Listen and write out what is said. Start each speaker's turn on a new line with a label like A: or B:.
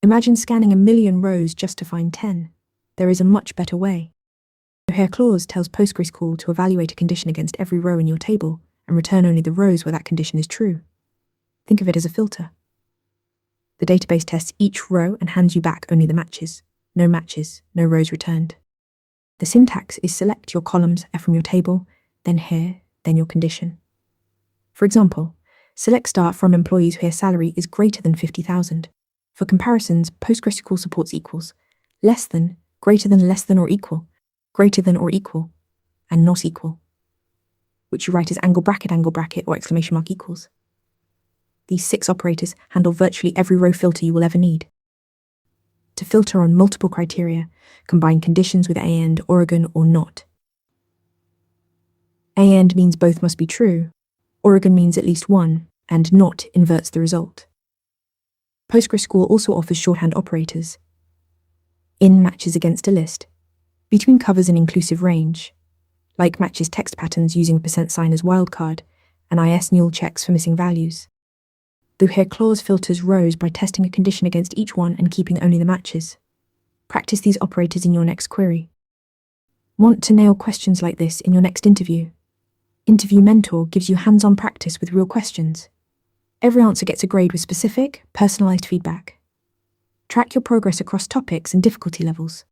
A: Imagine scanning 1,000,000 rows just to find 10. There is a much better way. The here clause tells PostgreSQL to evaluate a condition against every row in your table and return only the rows where that condition is true. Think of it as a filter. The database tests each row and hands you back only the matches. No matches, no rows returned. The syntax is select your columns from your table, then here, then your condition. For example, select start from employees whose salary is greater than 50,000. For comparisons, PostgreSQL supports equals, less than, greater than, less than or equal, greater than or equal, and not equal, which you write as angle bracket, or exclamation mark equals. These 6 operators handle virtually every row filter you will ever need. To filter on multiple criteria, combine conditions with and, Oregon, or not. And means both must be true, Oregon means at least one, and not inverts the result. PostgreSQL also offers shorthand operators. In matches against a list, between covers an inclusive range, like matches text patterns using %sign as wildcard, and IS NULL checks for missing values. The here clause filters rows by testing a condition against each one and keeping only the matches. Practice these operators in your next query. Want to nail questions like this in your next interview? Interview Mentor gives you hands-on practice with real questions. Every answer gets a grade with specific, personalized feedback. Track your progress across topics and difficulty levels.